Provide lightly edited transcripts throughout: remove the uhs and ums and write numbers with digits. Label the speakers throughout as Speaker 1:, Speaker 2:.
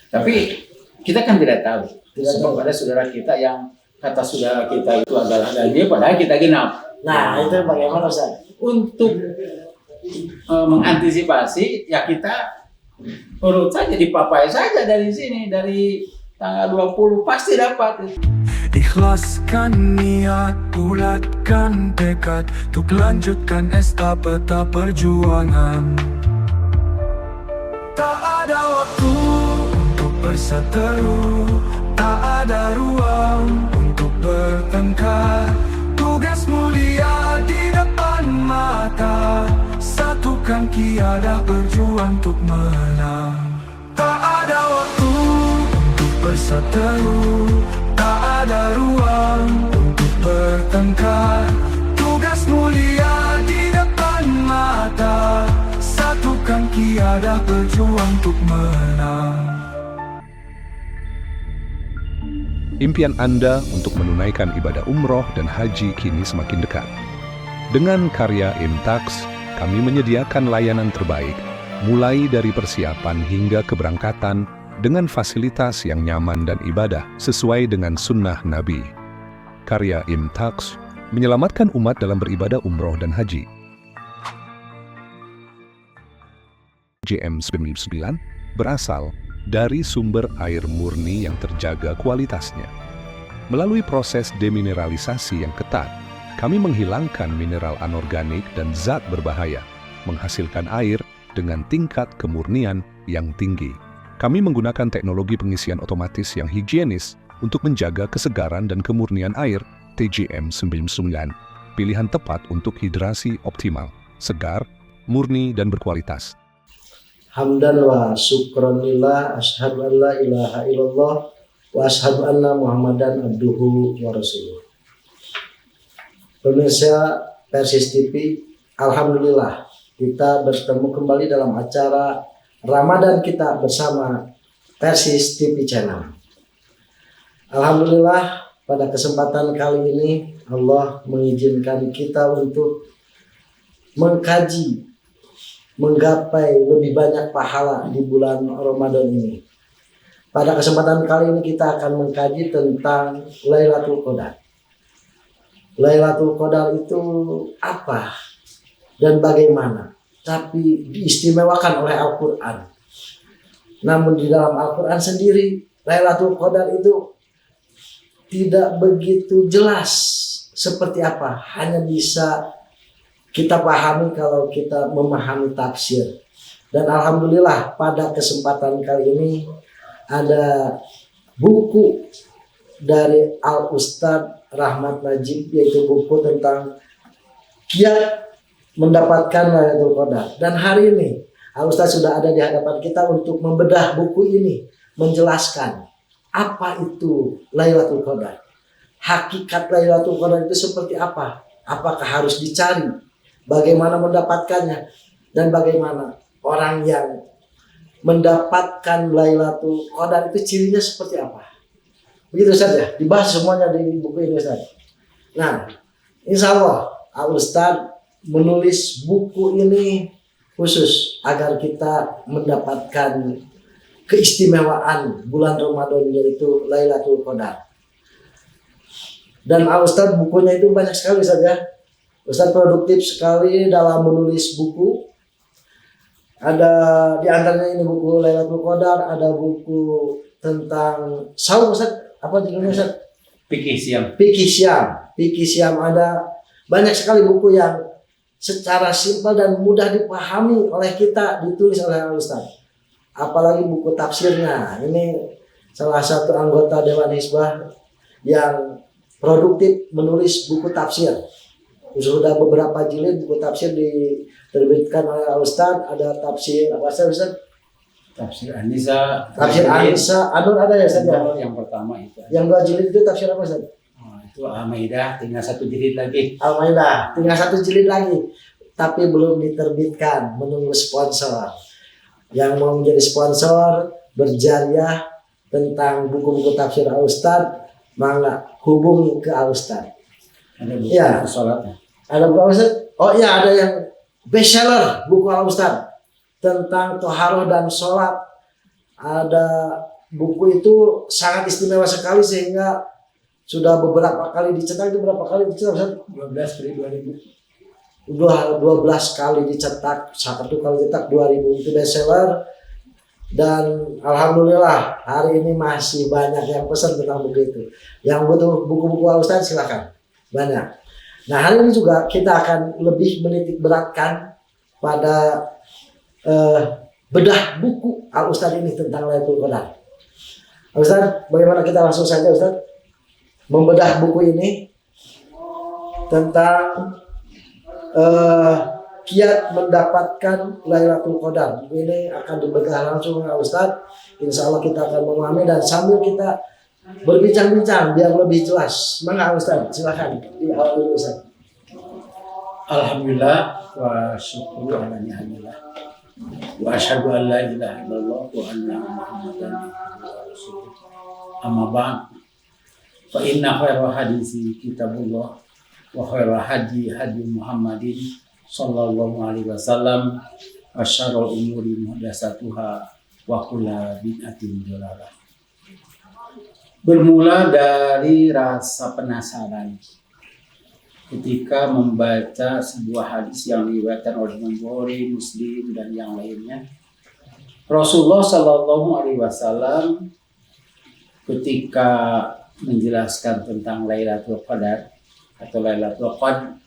Speaker 1: Tapi kita kan tidak tahu. Sebab ada saudara kita yang kata saudara kita itu adalah dia, padahal kita genap.
Speaker 2: Nah, itu bagaimana Ustaz?
Speaker 1: Untuk mengantisipasi, ya kita urut saja, dipapai saja dari sini, dari tanggal 20 pasti dapat.
Speaker 3: Ikhlaskan niat, bulatkan tekad untuk lanjutkan estafeta perjuangan. Tak ada waktu untuk berseteru, tak ada ruang untuk bertengkar. Tugas mulia di depan mata, satukan kiada berjuang untuk menang. Tak ada waktu untuk berseteru, tak ada ruang untuk bertengkar. Tugas mulia di depan mata, satukan kiada berjuang untuk menang.
Speaker 4: Impian Anda untuk menunaikan ibadah umroh dan haji kini semakin dekat. Dengan karya Imtax, kami menyediakan layanan terbaik, mulai dari persiapan hingga keberangkatan, dengan fasilitas yang nyaman dan ibadah sesuai dengan sunnah Nabi. Karya Imtax menyelamatkan umat dalam beribadah umroh dan haji. JM99 berasal dari sumber air murni yang terjaga kualitasnya. Melalui proses demineralisasi yang ketat, kami menghilangkan mineral anorganik dan zat berbahaya, menghasilkan air dengan tingkat kemurnian yang tinggi. Kami menggunakan teknologi pengisian otomatis yang higienis untuk menjaga kesegaran dan kemurnian air. TJM99, pilihan tepat untuk hidrasi optimal, segar, murni, dan berkualitas.
Speaker 2: Hamdan wa syukranillah, asyhadu an la ilaha illallah wa asyhadu anna Muhammadan abduhu wa rasuluh. Pemirsa Persis TV, alhamdulillah kita bertemu kembali dalam acara Ramadan kita bersama Persis TV Channel. Alhamdulillah pada kesempatan kali ini Allah mengizinkan kita untuk mengkaji, menggapai lebih banyak pahala di bulan Ramadan ini. Pada kesempatan kali ini kita akan mengkaji tentang Lailatul Qadar. Lailatul Qadar itu apa dan bagaimana? Tapi diistimewakan oleh Al-Quran. Namun di dalam Al-Quran sendiri, Lailatul Qadar itu tidak begitu jelas seperti apa. Hanya bisa kita pahami kalau kita memahami tafsir. Dan alhamdulillah pada kesempatan kali ini ada buku dari Al-Ustadz Rahmat Najib, yaitu buku tentang kiat mendapatkan Lailatul Qadar. Dan hari ini Al-Ustadz sudah ada di hadapan kita untuk membedah buku ini, menjelaskan apa itu Lailatul Qadar. Hakikat Lailatul Qadar itu seperti apa? Apakah harus dicari? Bagaimana mendapatkannya? Dan bagaimana orang yang mendapatkan Lailatul Qadar itu cirinya seperti apa? Begitu saja, dibahas semuanya di buku ini Ustaz. Nah, insya Allah Al-Ustaz menulis buku ini khusus agar kita mendapatkan keistimewaan bulan Ramadan, yaitu Lailatul Qadar. Dan Ustadz bukunya itu banyak sekali saja. Ustadz produktif sekali dalam menulis buku. Ada di antaranya ini buku Lailatul Qadar, ada buku tentang saum Ustadz. Apa judulnya Ustadz?
Speaker 1: Fikih Syam.
Speaker 2: Fikih Syam. Fikih Syam, ada banyak sekali buku yang secara simpel dan mudah dipahami oleh kita ditulis oleh Ustadz. Apalagi buku tafsirnya. Ini salah satu anggota Dewan Hizbah yang produktif menulis buku tafsir. Sudah beberapa jilid buku tafsir diterbitkan oleh Ustadz. Ada tafsir apa Ustadz?
Speaker 1: Tafsir An-Nisa.
Speaker 2: Tafsir An-Nisa. Anur ada ya Ustadz?
Speaker 1: Yang pertama itu.
Speaker 2: Yang 2 jilid itu tafsir apa Ustadz?
Speaker 1: Itu Al-Maidah, tinggal 1 jilid lagi.
Speaker 2: Al-Maidah, tinggal 1 jilid lagi. Tapi belum diterbitkan, menunggu sponsor. Yang mau menjadi sponsor, berjariah tentang buku-buku tafsir Al-Ustadz, mangga hubungi ke Al-Ustadz.
Speaker 1: Ada buku
Speaker 2: Ya.
Speaker 1: sholatnya.
Speaker 2: Ada buku Al-Ustadz? Oh iya, ada yang bestseller buku Al-Ustadz tentang toharoh dan sholat. Ada buku itu sangat istimewa sekali sehingga sudah beberapa kali dicetak. Itu berapa kali dicetak Ustaz?
Speaker 1: 12 kali 2000.
Speaker 2: Udah 12 kali dicetak, satu kali cetak 2000, itu bestseller. Dan alhamdulillah hari ini masih banyak yang pesan tentang buku itu. Yang butuh buku-buku Al Ustaz silakan, banyak. Nah hari ini juga kita akan lebih menitik beratkan pada bedah buku Al Ustaz ini tentang Lailatul Qadar. Al Ustaz, bagaimana kita langsung saja Ustaz membedah buku ini tentang kiat mendapatkan Lailatul Qadar. Ini akan dibedah langsung oleh Ustaz. Insya Allah kita akan memahami dan sambil kita berbincang-bincang biar lebih jelas. Mana Ustaz? Silakan di awal dulu Ustaz.
Speaker 1: Alhamdulillah wa syukur ala ni'amillah. Wa asyhadu an la ilaha illallah wa anna Muhammadan abduhu wa rasuluh. Amma ba'd. Fa inna khairal hadisi kitabullah wa khairal hadi Muhammadin sallallahu alaihi wasallam wa syarrul umuri muhdatsatuha wa kullu bid'atin dhalalah. Bermula dari rasa penasaran ketika membaca sebuah hadis yang diriwayatkan oleh Imam Bukhari, Muslim dan yang lainnya. Rasulullah sallallahu alaihi wasallam ketika menjelaskan tentang Lailatul Qadar atau Lailatul Qadar,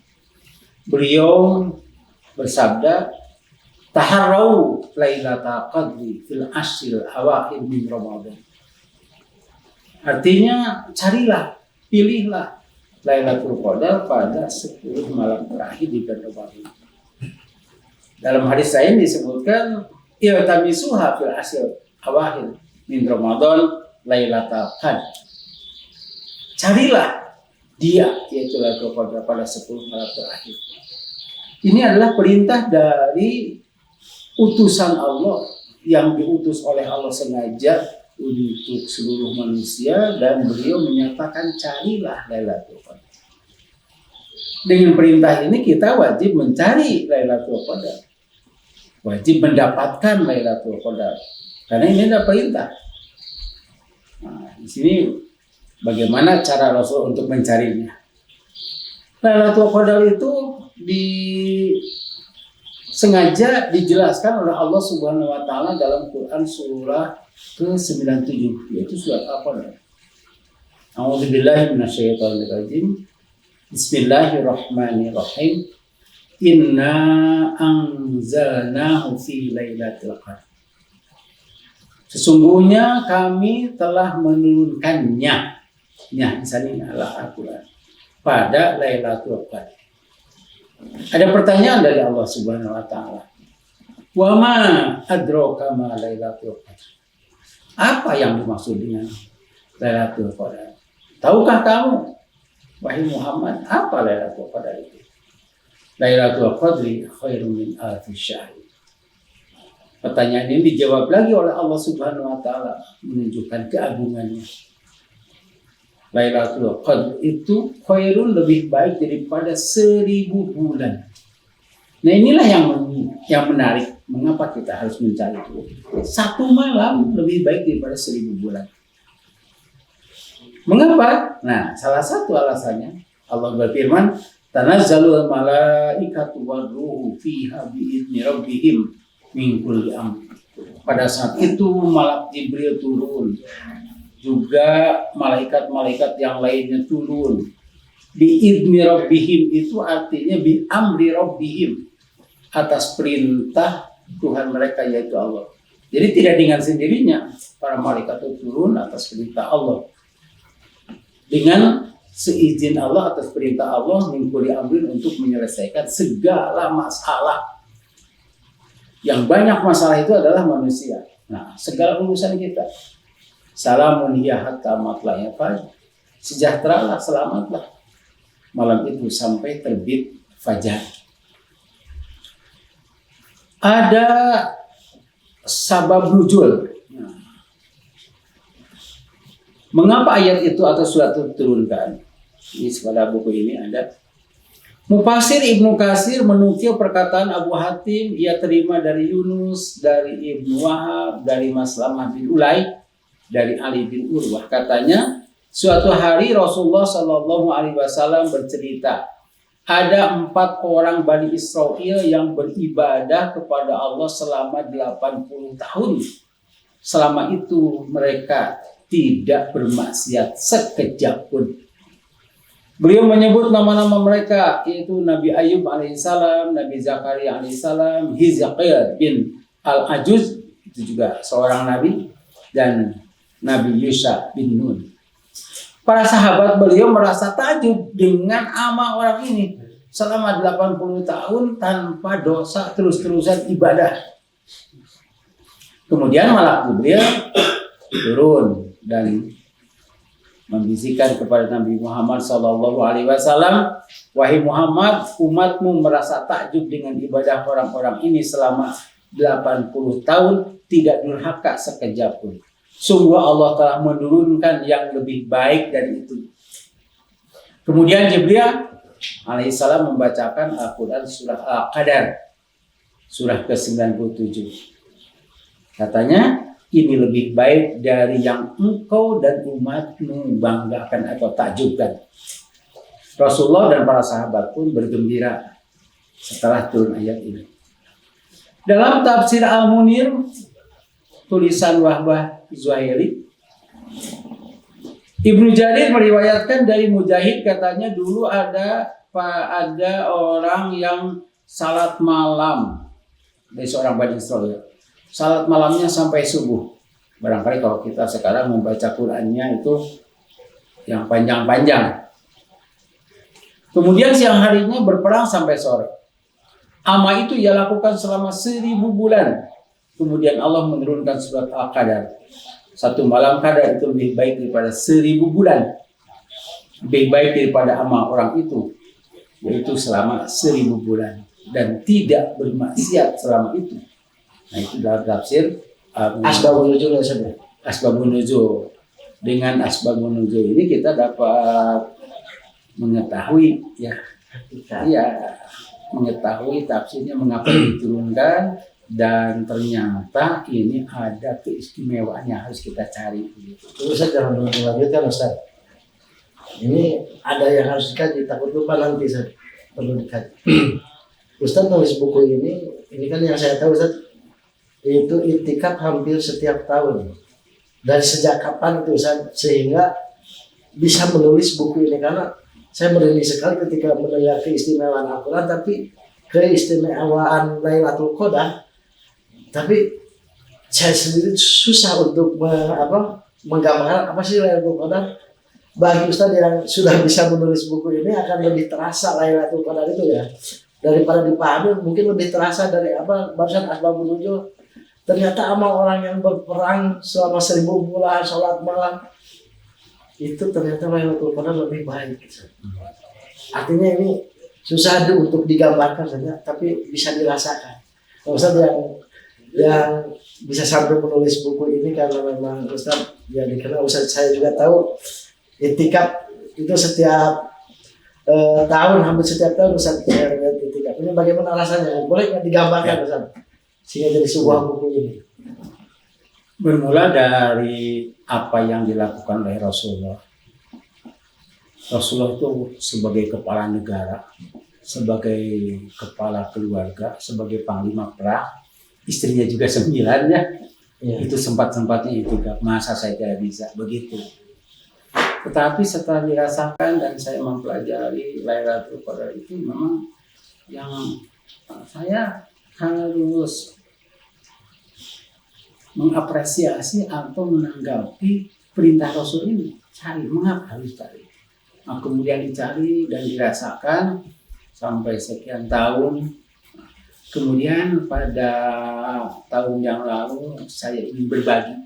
Speaker 1: beliau bersabda, taharrau Lailatul Qadri fil ashril awakhir min Ramadan. Artinya carilah, pilihlah Lailatul Qadar pada 10 malam terakhir di bulan Ramadan. Dalam hadis lain disebutkan, iltamisuha fil ashril awakhir min Ramadan Lailatul Qadar. Carilah dia, yaitu Lailatul Qadar pada 10 malam terakhir. Ini adalah perintah dari utusan Allah yang diutus oleh Allah sengaja untuk seluruh manusia, dan beliau menyatakan carilah Lailatul Qadar. Dengan perintah ini kita wajib mencari Lailatul Qadar, wajib mendapatkan Lailatul Qadar, karena ini adalah perintah. Nah, di sini bagaimana cara Rasul untuk mencarinya? Lailatul Qadar itu sengaja dijelaskan oleh Allah Subhanahu wa taala dalam Quran surah ke-97, yaitu surat apa? A'udzubillahi minasyaitonirrajim. Bismillahirrahmanirrahim. Inna anzalnahu fi lailatul qadar. Sesungguhnya kami telah menurunkannya, misalnya Al-Quran, pada Lailatul Qadar. Ada pertanyaan dari Allah Subhanahu wa taala. Wa ma adraka ma Lailatul Qadar. Apa yang dimaksud dengan Lailatul Qadar? Tahukah kamu, wahai Muhammad, apa Lailatul Qadar itu? Lailatul Qadri khairun min alfi syahr. Pertanyaan ini dijawab lagi oleh Allah Subhanahu wa taala, menunjukkan keagungannya. Lailatul Qadar itu khairun, lebih baik daripada 1000 bulan. Nah inilah yang menarik. Mengapa kita harus mencari itu? Satu malam lebih baik daripada 1000 bulan. Mengapa? Nah, salah satu alasannya Allah berfirman, "Tanazzalul malaikatu war-ruhu fiha bi'izni rabbihim min kulli amr." Pada saat itu malaikat Jibril turun, juga malaikat-malaikat yang lainnya turun. Bi'izni rabbihim itu artinya bi amri rabbihim, atas perintah Tuhan mereka yaitu Allah. Jadi tidak dengan sendirinya para malaikat itu turun atas perintah Allah. Dengan seizin Allah, atas perintah Allah, mengkuli amrin, untuk menyelesaikan segala masalah. Yang banyak masalah itu adalah manusia. Nah, segala urusan kita. Salamun hiya hatta matla'il fajr. Sejahteralah, selamatlah malam itu sampai terbit fajar. Ada sabab nuzul. Nah, mengapa ayat itu atau surat itu diturunkan? Di pada buku ini ada. Mufasir Ibnu Katsir menukil perkataan Abu Hatim, ia terima dari Yunus, dari Ibnu Wahab, dari Maslamah bin Ulay, dari Ali bin Urwah, katanya suatu hari Rasulullah Shallallahu Alaihi Wasallam bercerita, ada 4 orang Bani Israel yang beribadah kepada Allah selama 80 tahun. Selama itu mereka tidak bermaksiat sekejap pun. Beliau menyebut nama-nama mereka, yaitu Nabi Ayub alaihissalam, Nabi Zakaria alaihissalam, Hizqiyah bin Al-Ajuz, itu juga seorang nabi, dan Nabi Yusha bin Nun. Para sahabat beliau merasa takjub dengan amal orang ini selama 80 tahun tanpa dosa, terus-terusan ibadah. Kemudian malaikat Jibril turun dan membisikkan kepada Nabi Muhammad SAW, wahai Muhammad, umatmu merasa takjub dengan ibadah orang-orang ini selama 80 tahun, tidak durhaka sekejap pun. Sungguh Allah telah menurunkan yang lebih baik dari itu. Kemudian Jibril alaihissalam membacakan Al-Quran surah Al-Qadar, surah ke-97. Katanya, ini lebih baik dari yang engkau dan umatmu banggakan atau takjubkan. Rasulullah dan para sahabat pun bergembira setelah turun ayat ini. Dalam tafsir Al-Munir, tulisan Wahbah Zuhairi, Ibnu Jarir meriwayatkan dari Mujahid, katanya dulu ada orang yang salat malam dari seorang Bani Israel. Salat malamnya sampai subuh. Barangkali kalau kita sekarang membaca Qur'annya itu yang panjang-panjang. Kemudian siang harinya berperang sampai sore. Amal itu ia lakukan selama 1000 bulan. Kemudian Allah menurunkan surat Al-Qadar. Satu malam qadar itu lebih baik daripada 1000 bulan. Lebih baik daripada amal orang itu, yaitu selama 1000 bulan. Dan tidak bermaksiat selama itu. Nah, itu dalam tafsir
Speaker 2: Asbabun Nuzul ya.
Speaker 1: Asbabun Nuzul. Dengan Asbabun Nuzul ini kita dapat mengetahui mengetahui tafsirnya mengapa diturunkan, dan ternyata ini ada keistimewaan yang harus kita cari.
Speaker 2: Ustaz, jangan dulu dilanjutkan Ustaz. Ini ada yang harus dikaji, takut lupa nanti Ustaz. Perlu dikaji. Ustaz nulis buku ini kan yang saya tahu Ustaz, itu iktikaf hampir setiap tahun. Dari sejak kapan itu Ustaz sehingga bisa menulis buku ini? Karena saya merinding sekali ketika mendengar keistimewaan Al-Quran, tapi keistimewaan Lailatul Qadar, tapi saya sendiri susah untuk menggambarkan apa sih Lailatul Qadar. Bagi Ustaz yang sudah bisa menulis buku ini akan lebih terasa Lailatul Qadar itu ya, daripada dipahami mungkin lebih terasa dari barusan Asbabun Nuzul. Ternyata amal orang yang berperang selama 1000 bulan sholat malam itu ternyata Lailatul Qadar lebih baik. Artinya ini susah untuk digambarkan saja, tapi bisa dirasakan. Ustaz yang bisa sampai menulis buku ini karena memang Ustaz ya dikenal. Ustaz saya juga tahu iktikaf itu setiap tahun, hampir setiap tahun Ustaz saya lihat iktikaf. Ini bagaimana rasanya? Boleh nggak digambarkan Ustaz? Sehingga jadi sebuah buku ini.
Speaker 1: Bermula dari apa yang dilakukan oleh Rasulullah. Rasulullah itu sebagai kepala negara, sebagai kepala keluarga, sebagai panglima perang, istrinya juga 9 ya. Itu sempat-sempatnya iktikaf. Masa saya tidak bisa begitu. Tetapi setelah dirasakan dan saya mempelajari Lailatul Qadar itu, memang yang saya harus mengapresiasi atau menanggapi perintah Rasul ini. Cari, mengapa harus cari? Nah, kemudian dicari dan dirasakan sampai sekian tahun. Kemudian pada tahun yang lalu saya ingin berbagi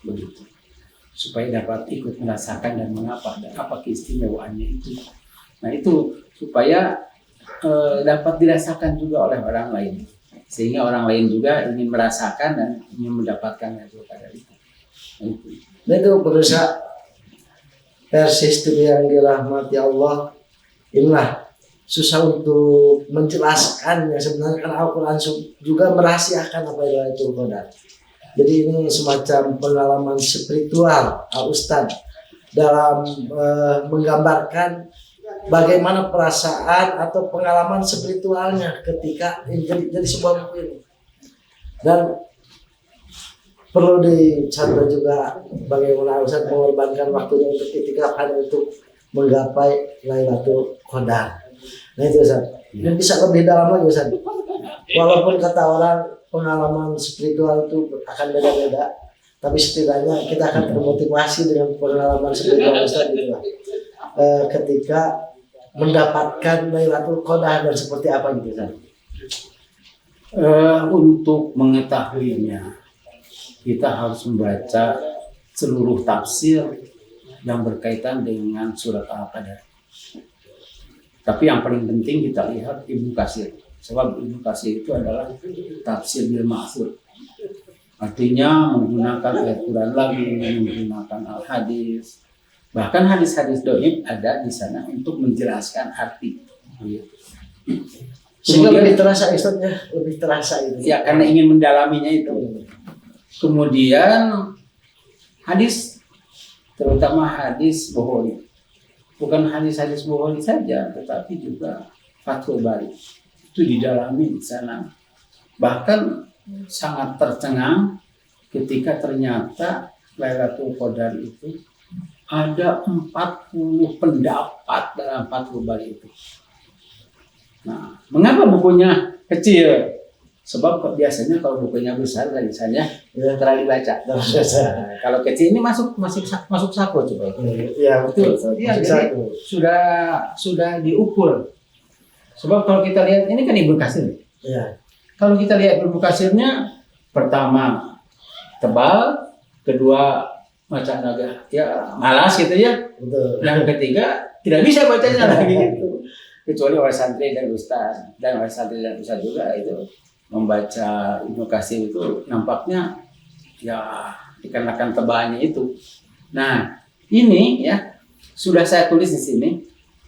Speaker 1: begitu, supaya dapat ikut merasakan dan mengapa dan apa keistimewaannya itu. Nah itu supaya dapat dirasakan juga oleh orang lain, sehingga orang lain juga ingin merasakan dan ingin mendapatkan itu pada itu.
Speaker 2: Nah itu berusaha persistim yang dirahmati Allah. Inilah susah untuk menjelaskan ya sebenarnya, karena Al-Quran juga merahasiakan apa itu Qadar. Jadi ini semacam pengalaman spiritual Ustadz dalam menggambarkan bagaimana perasaan atau pengalaman spiritualnya ketika ini jadi sebuah buku ini. Dan perlu dicontoh juga bagaimana Ustadz mengorbankan waktunya untuk itikaf hanya untuk menggapai Lailatul Qadar. Nah itu Ustadz. Dan bisa lebih dalam lagi Ustadz. Walaupun kata orang pengalaman spiritual itu akan beda-beda, tapi setidaknya kita akan termotivasi dengan pengalaman spiritual Ustadz gitu lah. Ketika mendapatkan Lailatul Qadar dan seperti apa gitu Ustadz.
Speaker 1: Untuk mengetahuinya kita harus membaca seluruh tafsir yang berkaitan dengan surat Al-Qadar. Tapi yang paling penting kita lihat Ibnu Katsir. Sebab Ibnu Katsir itu adalah tafsir bil ma'thur. Artinya menggunakan ayat Quran lagi, menggunakan al-hadis. Bahkan hadis-hadis dhaif ada di sana untuk menjelaskan arti.
Speaker 2: Sehingga lebih terasa Ustadz ya, lebih terasa itu.
Speaker 1: Ya karena ingin mendalaminya itu. Kemudian hadis, terutama hadis Bukhari. Bukan hadis-hadis Bukhari saja, tetapi juga Fathul Bari. Itu didalami di sana. Bahkan sangat tercengang ketika ternyata Lailatul Qadar itu ada 40 pendapat dalam Fathul Bari itu. Nah, mengapa bukunya kecil? Sebab biasanya kalau bukunya besar tulisannya terlalu dibaca. Nah, kalau kecil ini masuk saku coba.
Speaker 2: Iya betul.
Speaker 1: Iya, jadi sudah diukur. Sebab kalau kita lihat ini kan Ibnu Katsir.
Speaker 2: Iya.
Speaker 1: Kalau kita lihat Ibnu Katsirnya, pertama tebal, kedua macam agak ya malas gitu ya.
Speaker 2: Betul.
Speaker 1: Yang ketiga tidak bisa bacanya lagi gitu. Kecuali oleh santri dan ustaz, dan oleh santri dan ustaz juga itu membaca Ibnu Katsir itu nampaknya ya dikarenakan tebalnya itu. Nah, ini ya sudah saya tulis di sini.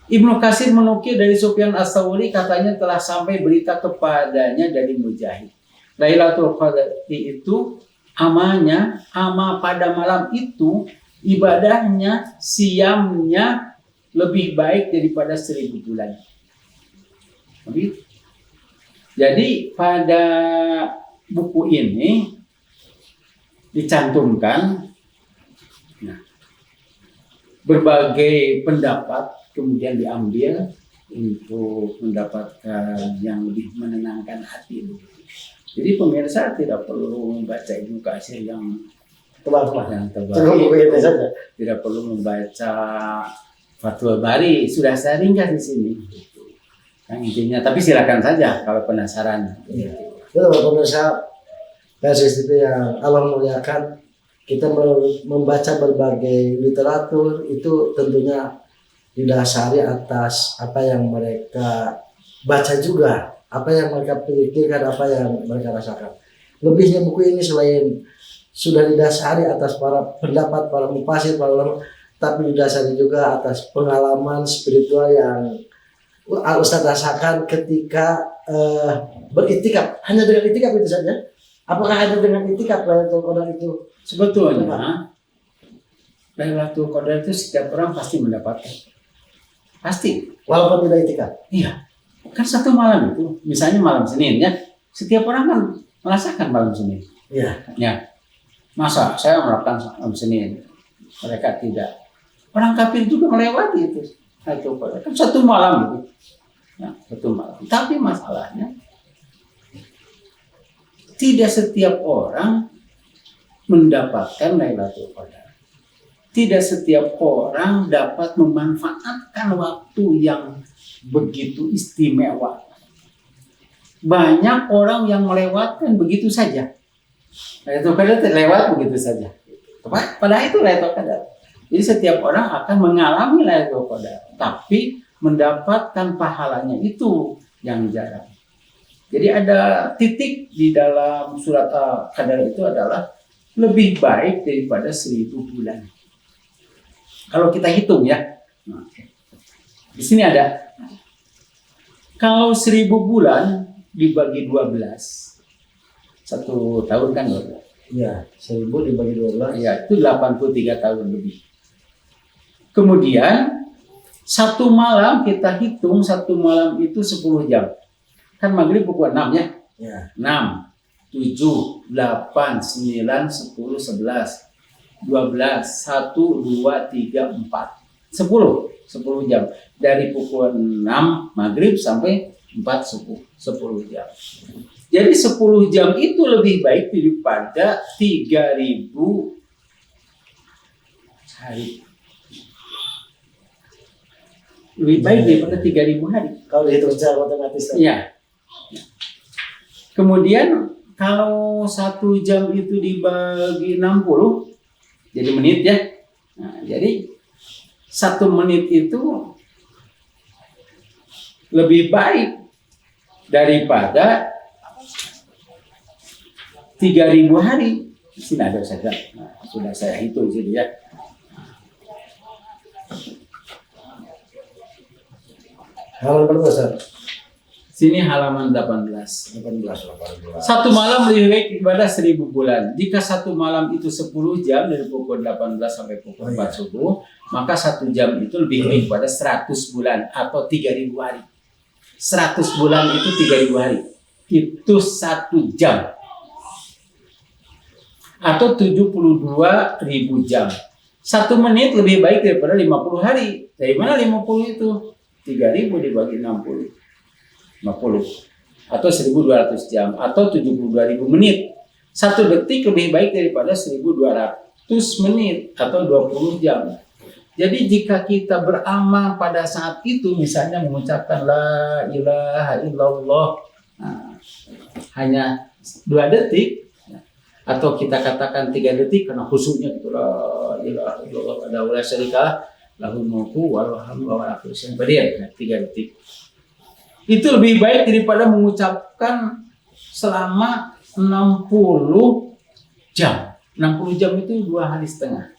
Speaker 1: Ibnu Katsir menukil dari Sufyan Ats-Tsauri katanya telah sampai berita kepadanya dari Mujahid. Lailatul Qadar itu ama pada malam itu ibadahnya, siamnya lebih baik daripada 1000 bulan. Begitu. Jadi pada buku ini dicantumkan berbagai pendapat kemudian diambil untuk mendapatkan yang lebih menenangkan hati. Jadi pemirsa tidak perlu membaca Ibnu Katsir yang
Speaker 2: Tebal-tebal.
Speaker 1: yang tebal.
Speaker 2: Cukup begitu saja.
Speaker 1: Tidak perlu membaca Fathul Bari, sudah saya ringkas di sini. Yang intinya, tapi silakan saja kalau penasaran.
Speaker 2: Betul pemirsa PSSTV yang Allah muliakan, kita membaca berbagai literatur itu tentunya didasari atas apa yang mereka baca juga, apa yang mereka pikirkan, apa yang mereka rasakan. Lebihnya buku ini selain sudah didasari atas para pendapat para mufasir, para ulama, tapi didasari juga atas pengalaman spiritual yang Ustadz rasakan ketika beriktikaf. Hanya dengan iktikaf itu saja? Apakah hanya dengan iktikaf Lailatul Qadar itu?
Speaker 1: Sebetulnya Lailatul Qadar itu setiap orang pasti mendapatkan. Pasti.
Speaker 2: Walaupun tidak iktikaf?
Speaker 1: Iya. Kan satu malam itu, misalnya malam Senin ya, setiap orang kan merasakan malam Senin.
Speaker 2: Iya.
Speaker 1: Ya. Masa saya melakukan malam Senin, mereka tidak. Orang kafir juga melewati itu. Itu kan satu malam itu. Ya, satu malam. Tapi masalahnya tidak setiap orang mendapatkan Lailatul Qadar. Tidak setiap orang dapat memanfaatkan waktu yang begitu istimewa. Banyak orang yang melewatkan begitu saja. Lailatul Qadar lewat begitu saja. Padahal itu Lailatul Qadar. Jadi setiap orang akan mengalami Lailatul Qadar, tapi mendapatkan pahalanya itu yang jarang. Jadi ada titik di dalam surat Al-Qadar itu adalah lebih baik daripada 1000 bulan. Kalau kita hitung ya, di sini ada. Kalau 1000 bulan dibagi 12, 1 tahun kan 12.
Speaker 2: Ya, 1000 dibagi 12.
Speaker 1: Ya, itu 83 tahun lebih. Kemudian satu malam kita hitung, satu malam itu 10 jam. Kan maghrib pukul 6 ya.
Speaker 2: Ya.
Speaker 1: 6, 7, 8, 9, 10, 11, 12, 1, 2, 3, 4. 10 jam. Dari pukul 6 maghrib sampai 4 subuh. 10 jam. Jadi 10 jam itu lebih baik daripada 3000 hari. Lebih baik daripada 3000 hari.
Speaker 2: Kalau dihitung secara matematis.
Speaker 1: Iya. Kemudian kalau 1 jam itu dibagi 60 jadi menit ya. Nah, jadi 1 menit itu lebih baik daripada 3000 hari. Di sini ada saja. Nah, sudah saya hitung sini ya.
Speaker 2: Halaman berapa, Ustaz?
Speaker 1: Sini halaman 18.
Speaker 2: 18.
Speaker 1: Satu malam lebih baik daripada 1000 bulan. Jika satu malam itu 10 jam dari pukul 18 sampai pukul 4 subuh, maka 1 jam itu lebih baik daripada 100 bulan atau 3000 hari. 100 bulan itu 3000 hari. Itu 1 jam. Atau 72.000 jam. 1 menit lebih baik daripada 50 hari. Dari mana 50 itu? 3000 dibagi 60. 50. Atau 1200 jam. Atau 72.000 menit. 1 detik lebih baik daripada 1200 menit. Atau 20 jam. Jadi jika kita beramal pada saat itu, misalnya mengucapkan La ilaha illallah, nah, hanya 2 detik, atau kita katakan 3 detik karena khusyuknya itu La ilaha illallah wa la syarikalah lahul mulku wa lahul hamdu wa ala kulli syai'in qadir. 3 detik. Itu lebih baik daripada mengucapkan selama 60 jam. 60 jam itu 2 hari setengah.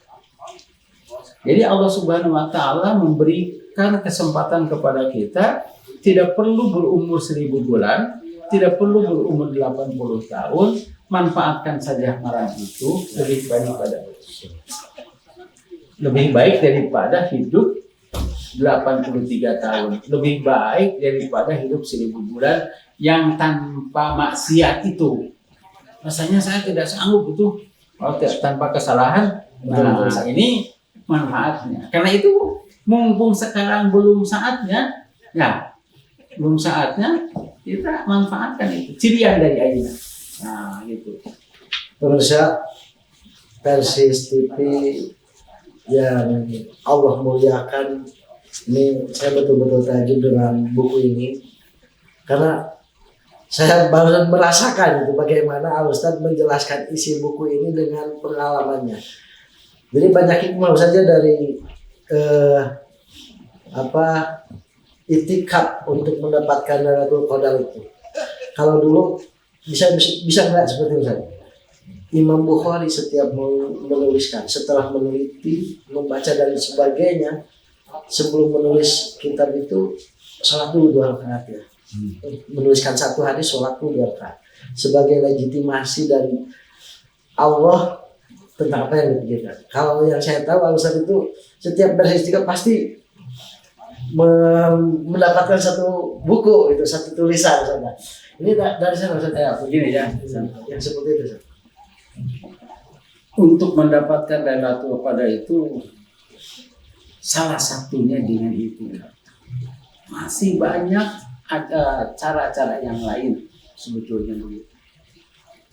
Speaker 1: Jadi Allah Subhanahu wa taala memberikan kesempatan kepada kita tidak perlu berumur 1000 bulan, tidak perlu berumur 80 tahun, manfaatkan saja malam itu lebih baik daripada hidup 83 tahun. Lebih baik daripada hidup 1000 bulan yang tanpa maksiat itu. Rasanya saya tidak sanggup itu kalau tanpa kesalahan. Nah, ini manfaatnya. Karena itu mumpung sekarang belum saatnya, ya belum saatnya kita manfaatkan itu. Cirian dari ayat. Nah, gitu.
Speaker 2: Pemirsa Persis TV yang Allah muliakan, ini saya betul-betul takjub dengan buku ini karena saya baru merasakan itu bagaimana Al Ustadz menjelaskan isi buku ini dengan pengalamannya. Jadi banyak hikmah saja dari itikaf untuk mendapatkan Lailatul Qadar itu. Kalau dulu bisa nggak seperti misalnya Imam Bukhari setiap menuliskan, setelah meneliti, membaca dan sebagainya, sebelum menulis kitab itu sholat dulu 2 rakaat ya. Menuliskan 1 hadis, sholat dulu 2 rakaat sebagai legitimasi dari Allah tentang apa yang dipikirkan. Kalau yang saya tahu Al-Ustadz itu setiap beristighfar pasti mendapatkan 1 buku itu, 1 tulisan misalnya. Ini dari sana Ustadz.
Speaker 1: Ya, begini ya.
Speaker 2: Yang seperti itu Ustadz.
Speaker 1: Untuk mendapatkan Lailatul Qadar itu salah satunya dengan itu. Masih banyak ada cara-cara yang lain sebetulnya begitu.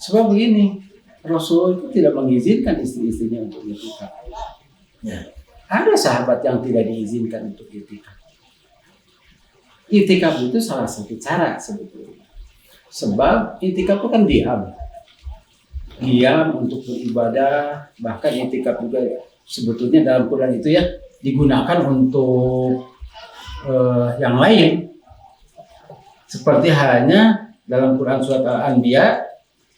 Speaker 1: Sebab begini, Rasul itu tidak mengizinkan istri-istrinya untuk itikaf.
Speaker 2: Ya.
Speaker 1: Ada sahabat yang tidak diizinkan untuk itikaf. Itikaf itu salah satu cara sebetulnya. Sebab itikaf itu kan diam untuk beribadah, bahkan itikaf juga sebetulnya dalam Quran itu ya digunakan untuk yang lain, seperti halnya dalam Quran surat Al-Anbiya.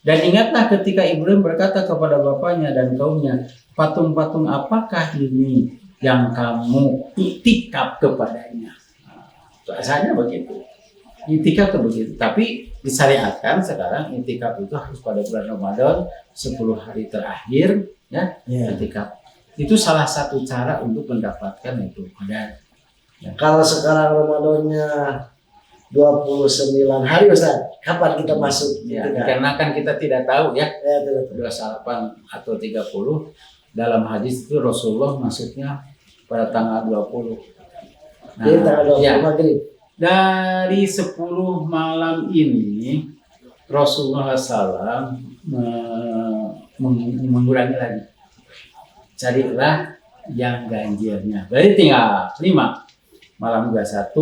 Speaker 1: Dan ingatlah ketika Ibrahim berkata kepada bapaknya dan kaumnya, patung-patung apakah ini yang kamu itikaf kepadanya? Rasanya begitu. Itikaf itu begitu. Tapi disyariatkan sekarang itikaf itu harus pada bulan Ramadan 10 hari terakhir ya.
Speaker 2: Ya.
Speaker 1: Itikaf itu salah satu cara untuk mendapatkan itu ada.
Speaker 2: Kalau sekarang Ramadannya 29 hari Ustaz, kapan kita masuk?
Speaker 1: Ya,
Speaker 2: itikaf?
Speaker 1: karena kan kita tidak tahu ya
Speaker 2: Ya, tidak.
Speaker 1: 28 atau 30. Dalam hadis itu Rasulullah masuknya pada tanggal 20. Nah,
Speaker 2: Jadi tanggal 20
Speaker 1: ya,
Speaker 2: maghrib.
Speaker 1: dari 10 malam ini Rasulullah SAW mengurangi lagi. Carilah yang ganjilnya. Berarti tinggal 5. Malam 21,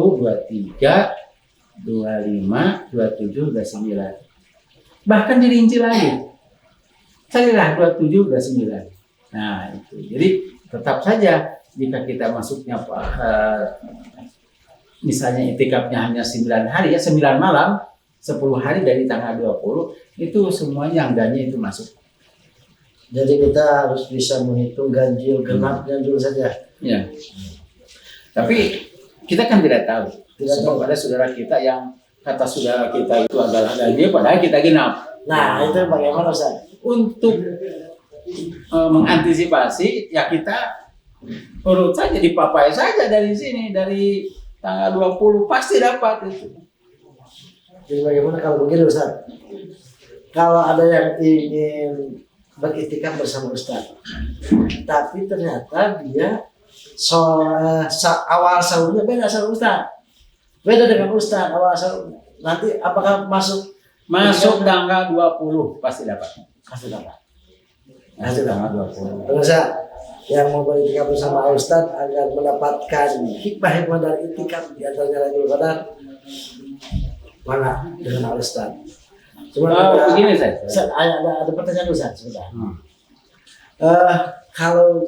Speaker 1: 23, 25, 27, 29. Bahkan dirinci lagi. Carilah 27, 29. Nah, itu. Jadi tetap saja jika kita masuknya misalnya itikafnya hanya 9 hari ya, 9 malam, 10 hari dari tanggal 20, itu semuanya angganya itu masuk.
Speaker 2: Jadi kita harus bisa menghitung ganjil genapnya dulu saja.
Speaker 1: Ya. Tapi kita kan tidak tahu.
Speaker 2: Tidak
Speaker 1: Sebab
Speaker 2: tahu.
Speaker 1: ada saudara kita yang kata saudara kita itu adalah ganjil, padahal kita genap.
Speaker 2: Nah, itu bagaimana Ustaz?
Speaker 1: Untuk mengantisipasi ya kita urut saja, dipapai saja dari sini, dari tanggal 20 pasti dapat itu.
Speaker 2: Jadi bagaimana kalau begini Ustaz? Kalau ada yang ingin beriktikaf bersama Ustaz, tapi ternyata dia awal sahurnya beda sama Ustaz, beda dengan Ustaz awal sahur. Nanti apakah masuk
Speaker 1: Tanggal 20 pasti dapat.
Speaker 2: Pasti dapat.
Speaker 1: Masuk tanggal 20.
Speaker 2: Ustaz yang mau beriktikaf bersama Ustaz agar mendapatkan hikmah dari iktikaf di antaranya Lailatul Qadar, mana dengan Ustaz? Cuma
Speaker 1: Begini saya.
Speaker 2: ada pertanyaan Ustaz sebentar. Kalau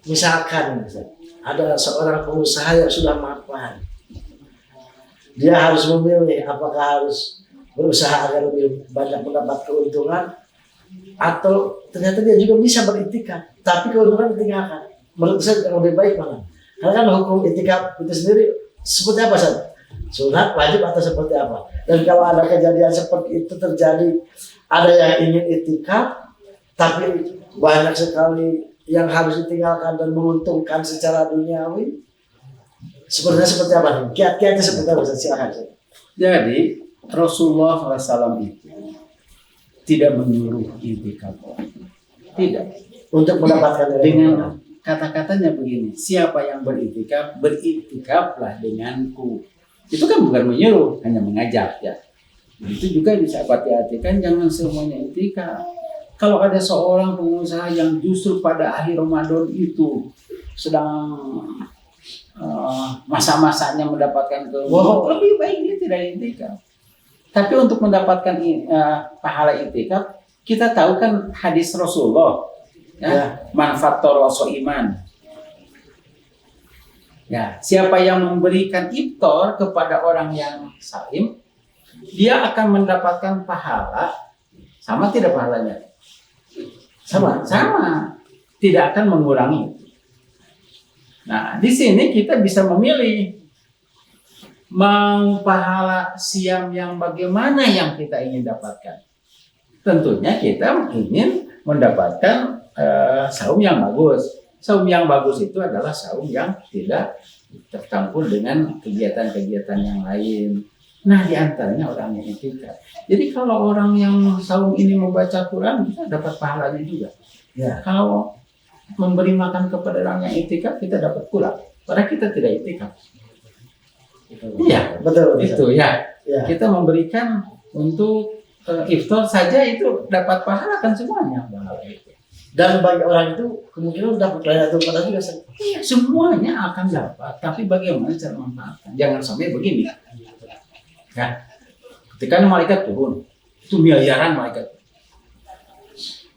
Speaker 2: misalkan Ustaz, ada seorang pengusaha yang sudah mapan, dia harus memilih apakah harus berusaha agar lebih banyak mendapat keuntungan atau ternyata dia juga bisa beriktikaf tapi keuntungan ditinggalkan. Menurut saya yang lebih baik mana? Karena kan hukum iktikaf itu sendiri seperti apa Ustaz? Sunat, wajib atau seperti apa? Dan kalau ada kejadian seperti itu terjadi, ada yang ingin iktikaf tapi banyak sekali yang harus ditinggalkan dan menguntungkan secara duniawi, sebenarnya seperti apa? Kiat-kiatnya seperti apa? Silakan.
Speaker 1: Jadi Rasulullah SAW itu tidak menyuruh iktikaf. Tidak.
Speaker 2: Untuk mendapatkan
Speaker 1: Dengan kata-katanya begini, siapa yang beriktikaf, beriktikaflah denganku. Itu kan bukan menyuruh, hanya mengajak ya. Itu juga bisa hati-hatikan, jangan semuanya iktikaf. Kalau ada seorang pengusaha yang justru pada akhir Ramadan itu sedang masa-masanya mendapatkan keuntungan, lebih baik dia tidak iktikaf. Tapi untuk mendapatkan pahala iktikaf, kita tahu kan hadis Rasulullah, ya. Manfaat toroso iman. Ya, siapa yang memberikan iftar kepada orang yang saim, dia akan mendapatkan pahala. Sama tidak pahalanya? Sama. Tidak akan mengurangi. Nah, di sini kita bisa memilih mau pahala siam yang bagaimana yang kita ingin dapatkan. Tentunya kita ingin mendapatkan saum yang bagus. Saum yang bagus itu adalah saum yang tidak tercampur dengan kegiatan-kegiatan yang lain. Nah, di antaranya orang yang iktikaf. Jadi kalau orang yang saum ini membaca Quran, kita dapat pahalanya juga.
Speaker 2: Ya.
Speaker 1: Kalau memberi makan kepada orang yang iktikaf, kita dapat kurang. Padahal kita tidak iktikaf. Iya,
Speaker 2: Betul.
Speaker 1: itu ya.
Speaker 2: Ya.
Speaker 1: Kita memberikan untuk iftar saja itu dapat pahala kan semuanya.
Speaker 2: Dan bagi orang itu kemungkinan dapat Lailatul Qadar juga.
Speaker 1: Iya, semuanya akan dapat. Tapi bagaimana cara memanfaatkan? Jangan sampai begini. Ya. Ketika malaikat turun, itu miliaran malaikat.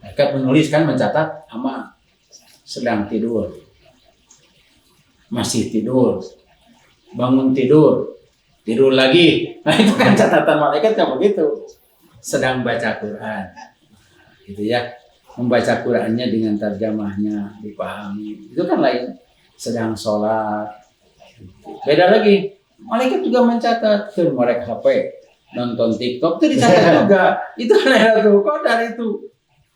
Speaker 1: Malaikat menuliskan, mencatat ama sedang tidur, masih tidur, bangun tidur, tidur lagi. Nah, itu kan catatan malaikat kan begitu. Sedang baca Quran, gitu ya. Membaca Qurannya dengan terjemahnya dipahami, itu kan lain. Sedang sholat, beda lagi. Malaikat juga mencatat, tuh merek HP, nonton TikTok itu dicatat juga. Itu Lailatul Qadar itu.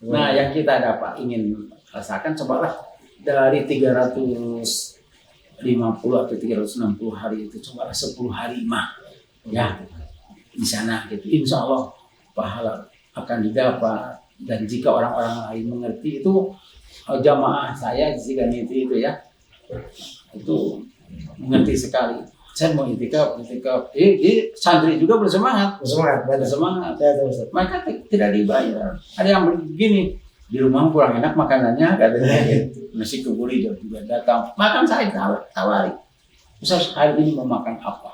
Speaker 1: Nah, yang kita dapat ingin rasakan, cobalah dari 350 atau 360 hari itu, cobalah 10 hari mah ya di sana gitu. Insya Allah pahala akan didapat. Dan jika orang-orang lain mengerti itu, jamaah saya di Siganiti itu ya, itu mengerti sekali. Saya mau itikaf. Santri juga bersemangat. Bersemangat. Maka tidak dibayar. Ada yang begini, di rumah kurang enak makanannya, katanya gitu. Nasi kebuli juga datang. Makan saya tawari. Ustaz, hari ini mau makan apa?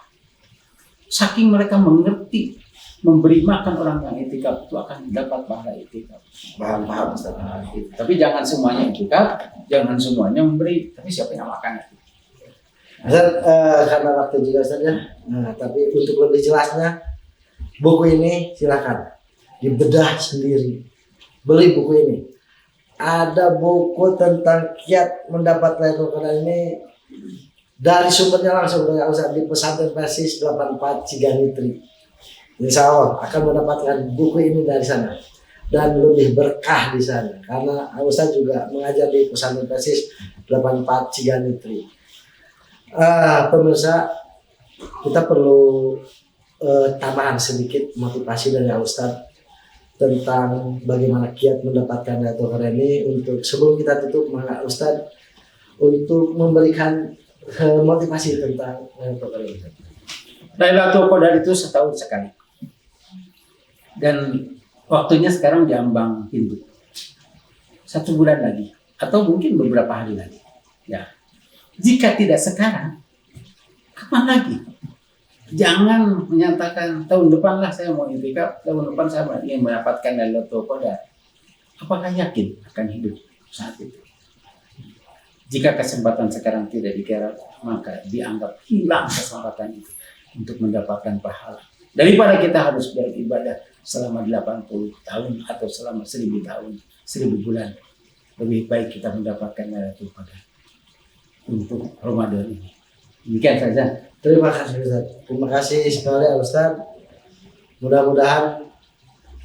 Speaker 1: Saking mereka mengerti, memberi makan orang yang itikaf itu akan dapat pahala itikaf. Paham Ustaz. Tapi jangan semuanya itikaf, jangan semuanya memberi. Tapi siapa yang makan itu?
Speaker 2: Ustaz, karena waktu juga Ustaz ya. Nah, tapi untuk lebih jelasnya, buku ini silakan dibedah sendiri. Beli buku ini. Ada buku tentang kiat mendapat Lailatul Qadar ini dari sumbernya langsung dari Ustaz di Pesantren Persis 84 Ciganitri. Insya Allah akan mendapatkan buku ini dari sana dan lebih berkah di sana karena Ustaz juga mengajar di Pesantren Persis 84 Ciganitri. Pemirsa, kita perlu tambahan sedikit motivasi dari Ustaz tentang bagaimana kiat mendapatkan Lailatul Qadar ini. Untuk sebelum kita tutup, maka Ustaz untuk memberikan motivasi tentang Lailatul Qadar ini.
Speaker 1: Lailatul Qadar itu setahun sekali. Dan waktunya sekarang diambang pintu. 1 bulan lagi atau mungkin beberapa hari lagi. Ya. Jika tidak sekarang, kapan lagi? Jangan menyatakan tahun depan lah saya mau itikaf, tahun depan saya ingin mendapatkan Lailatul Qadar. Apakah yakin akan hidup saat itu? Jika kesempatan sekarang tidak digarap, maka dianggap hilang kesempatan itu untuk mendapatkan pahala. Daripada kita harus beribadah selama 80 tahun atau selama 1000 tahun, 1000 bulan, lebih baik kita mendapatkan Lailatul Qadar untuk Ramadan ini. Demikian saja.
Speaker 2: Terima kasih Ustaz. Terima kasih sekali Ustaz. Mudah-mudahan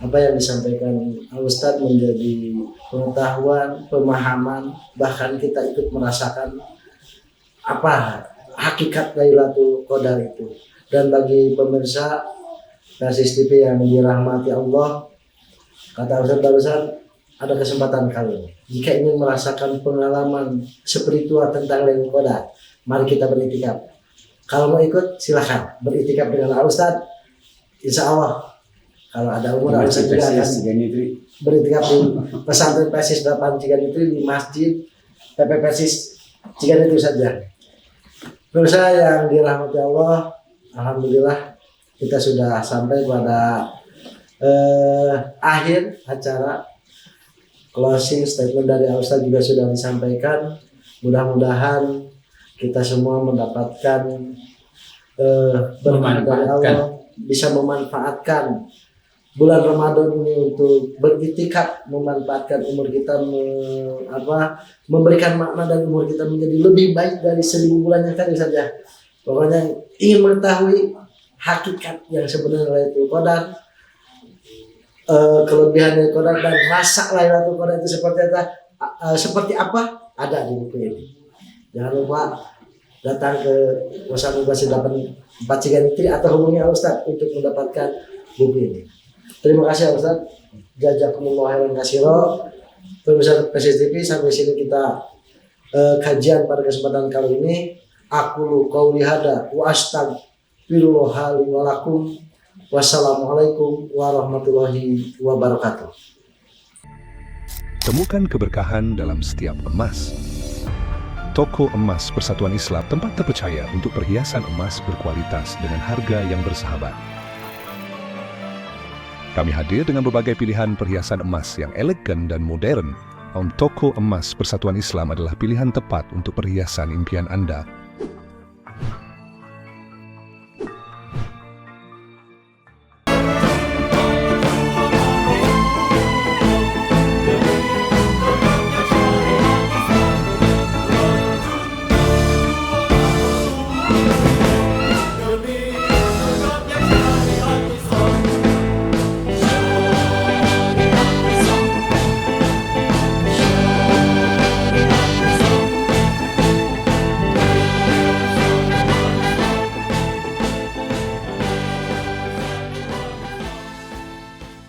Speaker 2: apa yang disampaikan Ustaz menjadi pengetahuan, pemahaman, bahkan kita ikut merasakan apa hakikat Lailatul Qadar itu. Dan bagi pemirsa Persis TV yang dirahmati Allah, kata Ustaz barusan, ada kesempatan kali ini. Jika ingin merasakan pengalaman spiritual tentang Lailatul Qadar, mari kita beritikaf. Kalau mau ikut silahkan beritikaf dengan Ustaz. Insya Allah kalau ada umur Ustaz juga akan beritikaf di Pesantren Persis 8 Ciganitri di Masjid PP Persis Ciganitri saja. Pemirsa yang dirahmati Allah, alhamdulillah kita sudah sampai pada akhir acara. Closing statement dari Ustaz juga sudah disampaikan. Mudah-mudahan kita semua mendapatkan berkah dari Allah, bisa memanfaatkan bulan Ramadan ini untuk beritikaf, memanfaatkan umur kita, memberikan makna dan umur kita menjadi lebih baik dari 1000 bulan yang tadi saja. Pokoknya ingin mengetahui hakikat yang sebenarnya Lailatul Qadar, kelebihan Lailatul Qadar dan rasa Lailatul Qadar itu seperti apa ada di buku ini. Jangan lupa datang ke Pesantren Persis 84 Ciganitri atau hubungi Ustaz untuk mendapatkan buku ini. Terima kasih Ustaz. Jazakumullah khairan katsira. Pemirsa Persis TV, sampai sini kita kajian pada kesempatan kali ini. Aqulu qauli hada wa astaghfirullah li wa lakum. Wassalamualaikum warahmatullahi wabarakatuh.
Speaker 4: Temukan keberkahan dalam setiap emas. Toko Emas Persatuan Islam, tempat terpercaya untuk perhiasan emas berkualitas dengan harga yang bersahabat. Kami hadir dengan berbagai pilihan perhiasan emas yang elegan dan modern. Toko Emas Persatuan Islam adalah pilihan tepat untuk perhiasan impian Anda